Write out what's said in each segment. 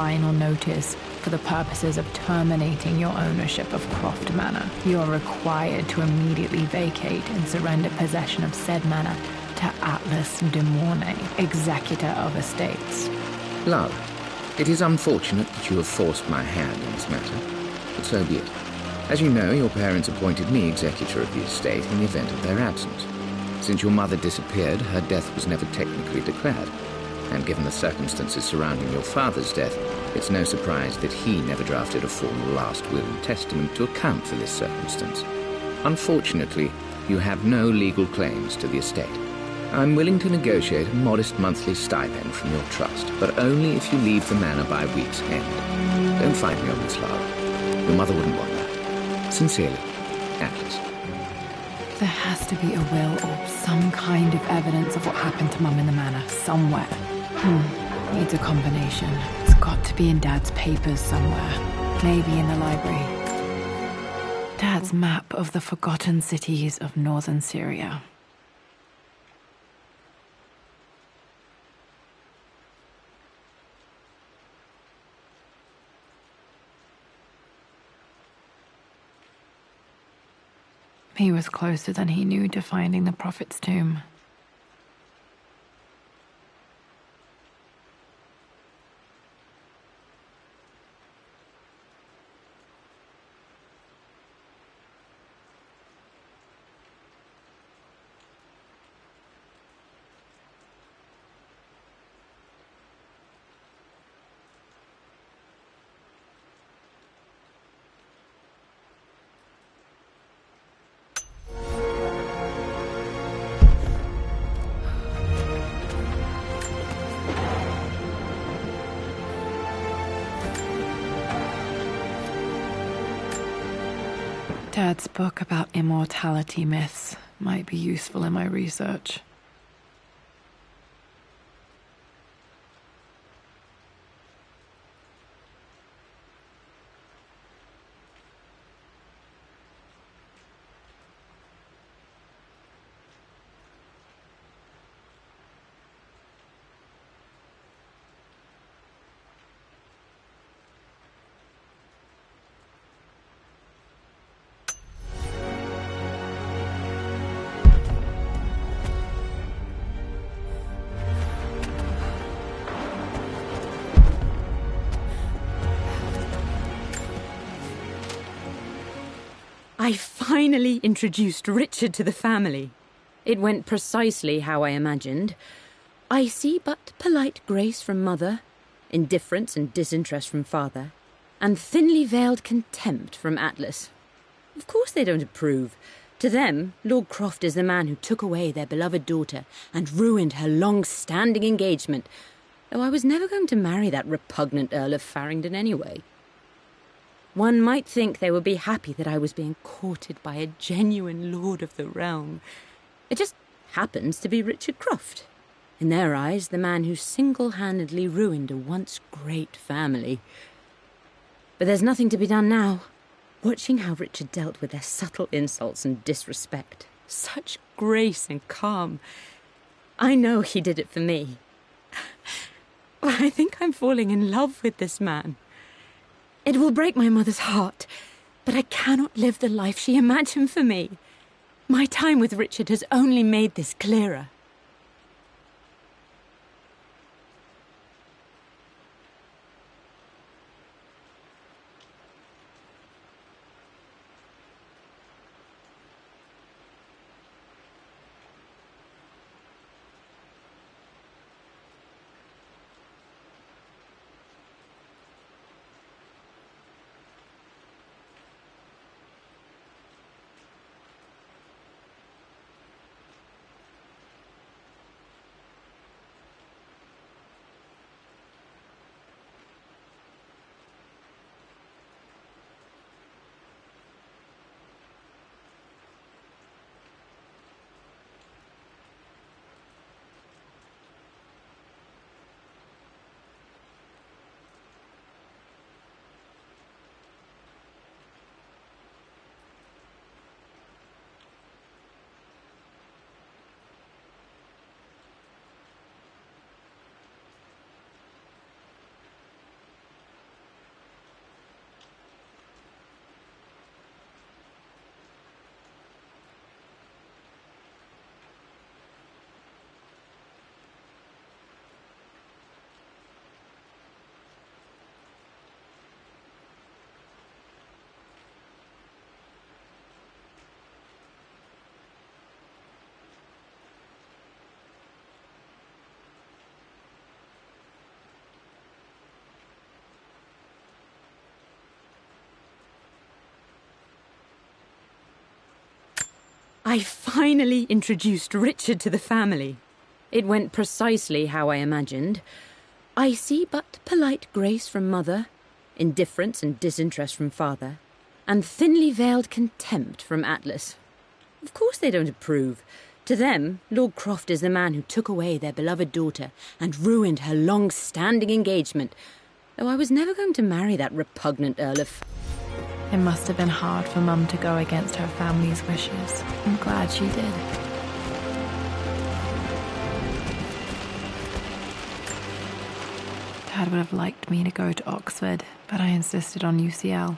final notice for the purposes of terminating your ownership of Croft Manor. You are required to immediately vacate and surrender possession of said manor to Atlas de Mornay, executor of estates. Love, it is unfortunate that you have forced my hand in this matter, but so be it. As you know, your parents appointed me executor of the estate in the event of their absence. Since your mother disappeared, her death was never technically declared. And given the circumstances surrounding your father's death, it's no surprise that he never drafted a formal last will and testament to account for this circumstance. Unfortunately, you have no legal claims to the estate. I'm willing to negotiate a modest monthly stipend from your trust, but only if you leave the manor by week's end. Don't fight me on this, love. Your mother wouldn't want that. Sincerely, Atlas. There has to be a will or some kind of evidence of what happened to Mum in the manor somewhere. Needs a combination. It's got to be in Dad's papers somewhere. Maybe in the library. Dad's map of the forgotten cities of northern Syria. He was closer than he knew to finding the Prophet's tomb. Dad's book about immortality myths might be useful in my research. I finally introduced Richard to the family. It went precisely how I imagined. I see but polite grace from mother, indifference and disinterest from father, and thinly veiled contempt from Atlas. Of course they don't approve. To them, Lord Croft is the man who took away their beloved daughter and ruined her long-standing engagement, though I was never going to marry that repugnant Earl of Farringdon anyway. One might think they would be happy that I was being courted by a genuine lord of the realm. It just happens to be Richard Croft. In their eyes, the man who single-handedly ruined a once great family. But there's nothing to be done now. Watching how Richard dealt with their subtle insults and disrespect. Such grace and calm. I know he did it for me. I think I'm falling in love with this man. It will break my mother's heart, but I cannot live the life she imagined for me. My time with Richard has only made this clearer. I finally introduced Richard to the family. It went precisely how I imagined. I see but polite grace from mother, indifference and disinterest from father, and thinly veiled contempt from Atlas. Of course they don't approve. To them, Lord Croft is the man who took away their beloved daughter and ruined her long-standing engagement, though I was never going to marry that repugnant Earl of... It must have been hard for Mum to go against her family's wishes. I'm glad she did. Dad would have liked me to go to Oxford, but I insisted on UCL.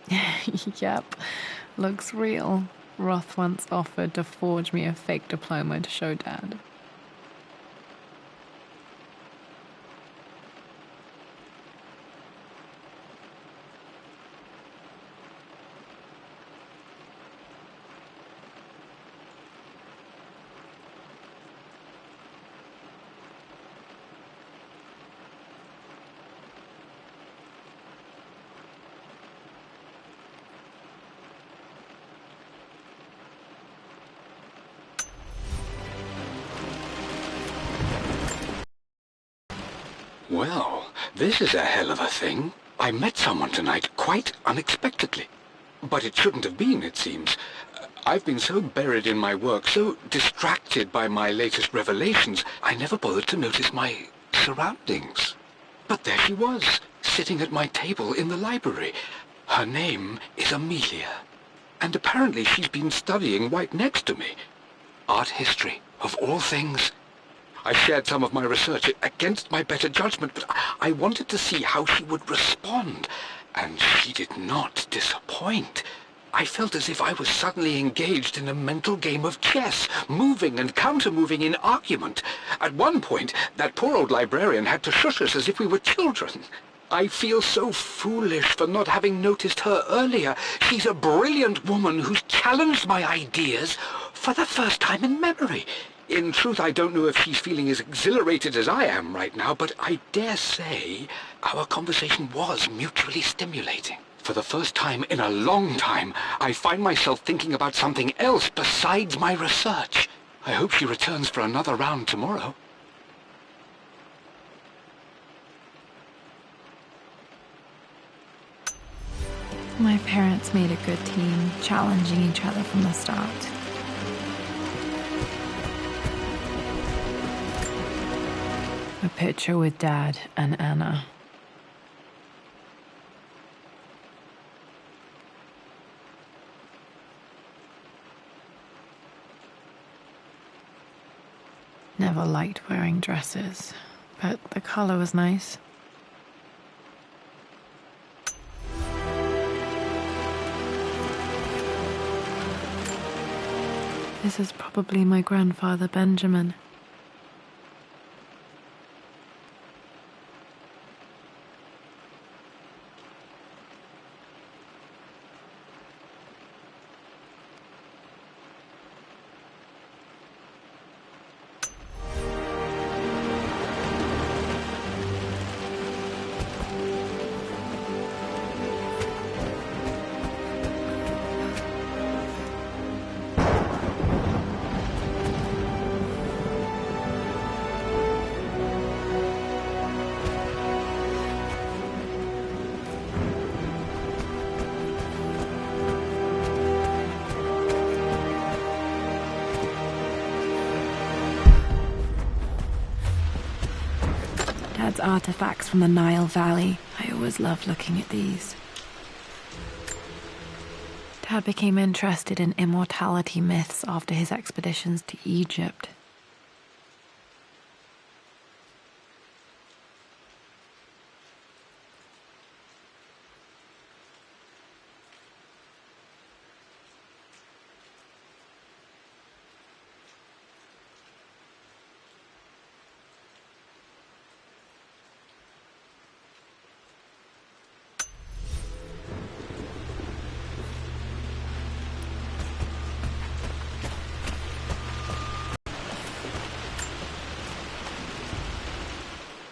Yep, looks real. Roth once offered to forge me a fake diploma to show Dad. Well, this is a hell of a thing. I met someone tonight quite unexpectedly. But it shouldn't have been, it seems. I've been so buried in my work, so distracted by my latest revelations, I never bothered to notice my surroundings. But there she was, sitting at my table in the library. Her name is Amelia. And apparently she's been studying right next to me. Art history, of all things. I shared some of my research against my better judgment, but I wanted to see how she would respond, and she did not disappoint. I felt as if I was suddenly engaged in a mental game of chess, moving and counter-moving in argument. At one point, that poor old librarian had to shush us as if we were children. I feel so foolish for not having noticed her earlier. She's a brilliant woman who's challenged my ideas for the first time in memory. In truth, I don't know if she's feeling as exhilarated as I am right now, but I dare say our conversation was mutually stimulating. For the first time in a long time, I find myself thinking about something else besides my research. I hope she returns for another round tomorrow. My parents made a good team, challenging each other from the start. A picture with Dad and Anna. Never liked wearing dresses, but the color was nice. This is probably my grandfather Benjamin. Dad's artifacts from the Nile Valley. I always loved looking at these. Dad became interested in immortality myths after his expeditions to Egypt.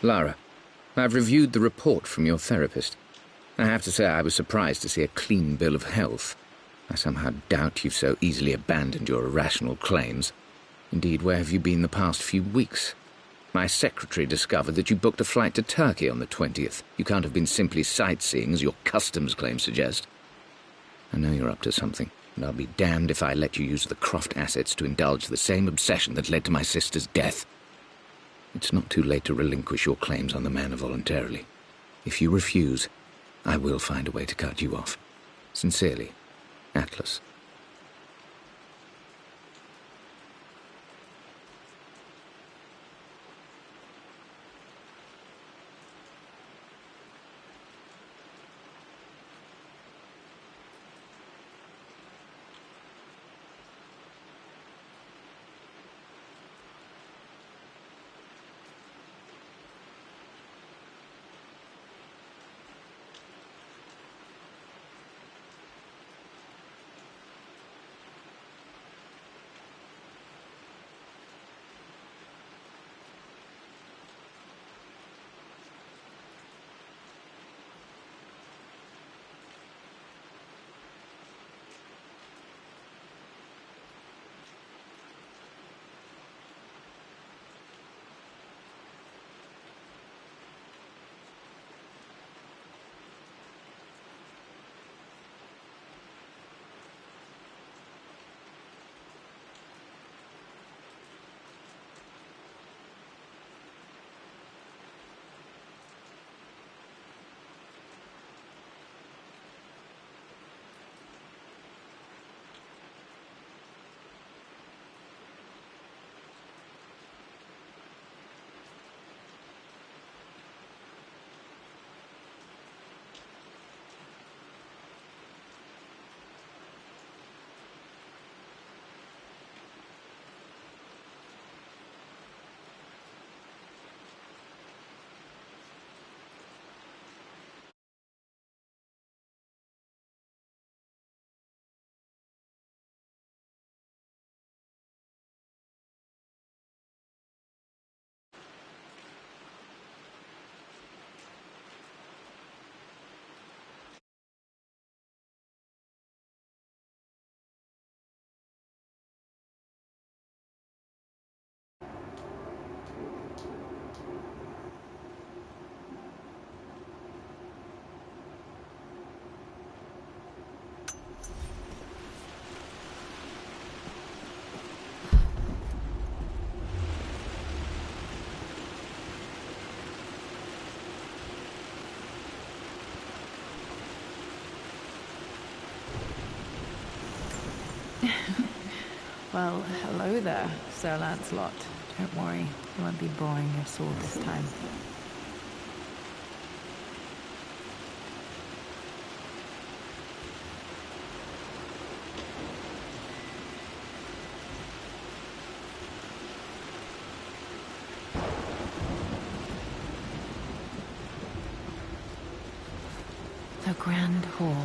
Lara, I've reviewed the report from your therapist. I have to say I was surprised to see a clean bill of health. I somehow doubt you've so easily abandoned your irrational claims. Indeed, where have you been the past few weeks? My secretary discovered that you booked a flight to Turkey on the 20th. You can't have been simply sightseeing, as your customs claims suggest. I know you're up to something, and I'll be damned if I let you use the Croft assets to indulge the same obsession that led to my sister's death. It's not too late to relinquish your claims on the manor voluntarily. If you refuse, I will find a way to cut you off. Sincerely, Atlas. Well, hello there, Sir Lancelot. Don't worry, I won't be boring your sword this time. The Grand Hall.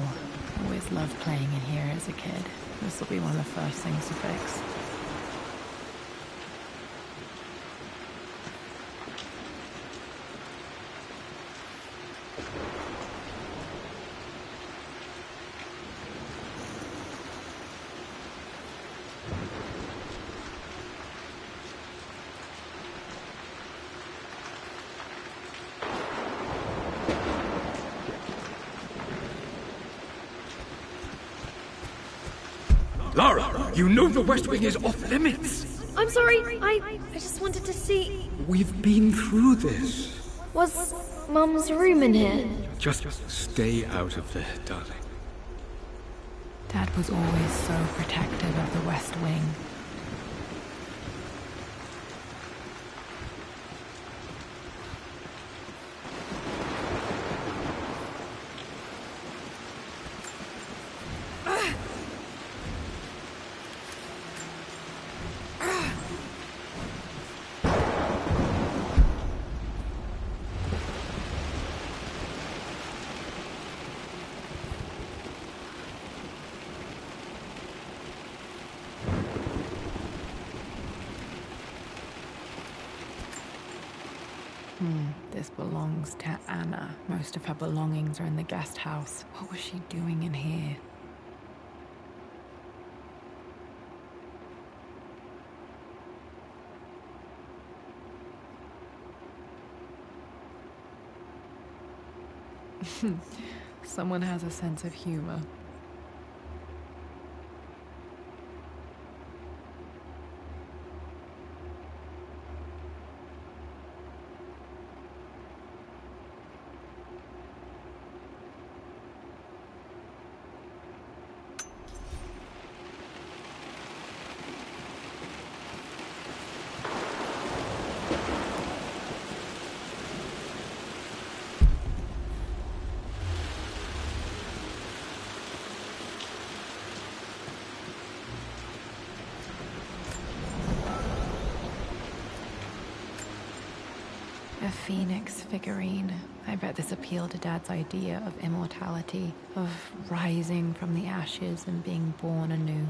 Always loved playing in here as a kid. This will be one of the first things to fix. Lara, you know the West Wing is off limits. I'm sorry, I just wanted to see... We've been through this. Was Mum's room in here? Just stay out of there, darling. Dad was always so protective of the West Wing. This belongs to Anna. Most of her belongings are in the guest house. What was she doing in here? Someone has a sense of humor. A phoenix figurine. I bet this appealed to Dad's idea of immortality, of rising from the ashes and being born anew.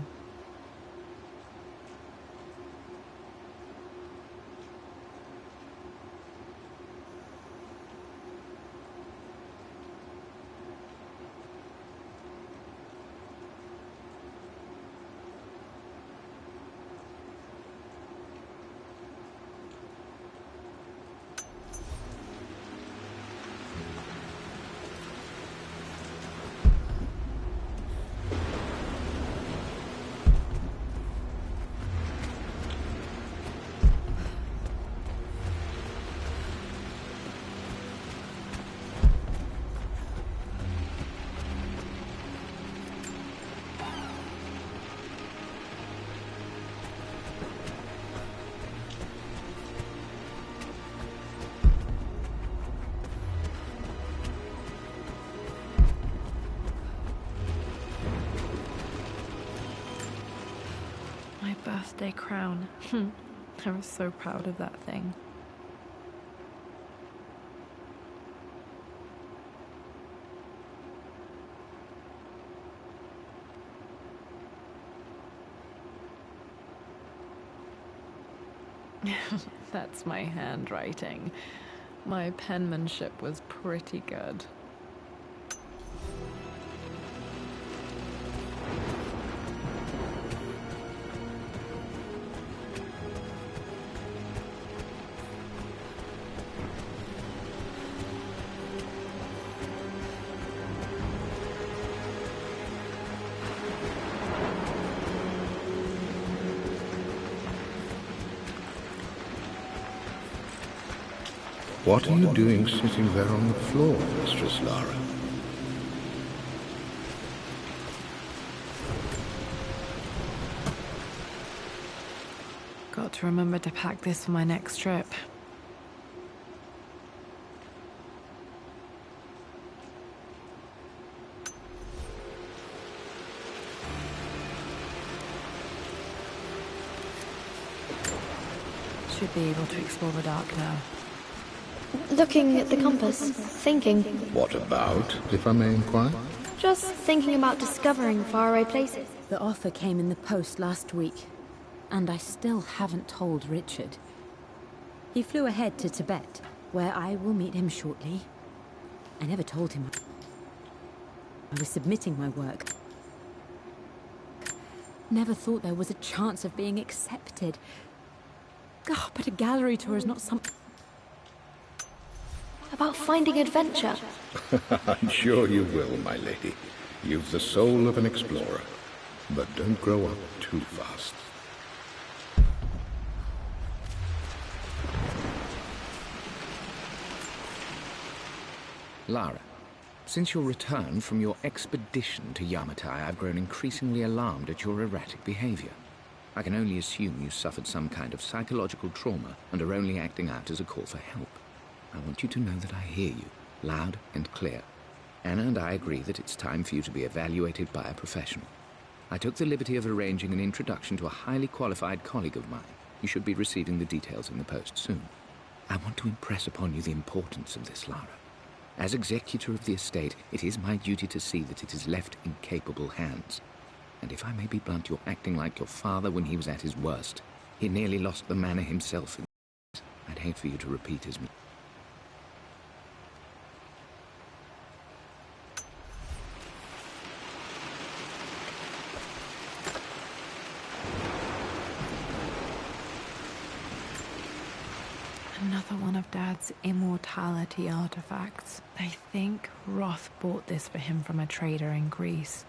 My birthday crown. I was so proud of that thing. That's my handwriting. My penmanship was pretty good. What are you doing sitting there on the floor, Mistress Lara? Got to remember to pack this for my next trip. Should be able to explore the dark now. Looking at the compass, thinking. What about, if I may inquire? Just thinking about discovering faraway places. The offer came in the post last week, and I still haven't told Richard. He flew ahead to Tibet, where I will meet him shortly. I never told him I was submitting my work. Never thought there was a chance of being accepted. Oh, but a gallery tour is not something... About finding adventure. I'm sure you will, my lady. You've the soul of an explorer. But don't grow up too fast. Lara, since your return from your expedition to Yamatai, I've grown increasingly alarmed at your erratic behavior. I can only assume you suffered some kind of psychological trauma and are only acting out as a call for help. I want you to know that I hear you, loud and clear. Anna and I agree that it's time for you to be evaluated by a professional. I took the liberty of arranging an introduction to a highly qualified colleague of mine. You should be receiving the details in the post soon. I want to impress upon you the importance of this, Lara. As executor of the estate, it is my duty to see that it is left in capable hands. And if I may be blunt, you're acting like your father when he was at his worst. He nearly lost the manor himself. I'd hate for you to repeat his mistake. Another one of Dad's dad's immortality artifacts. I think Roth bought this for him from a trader in Greece.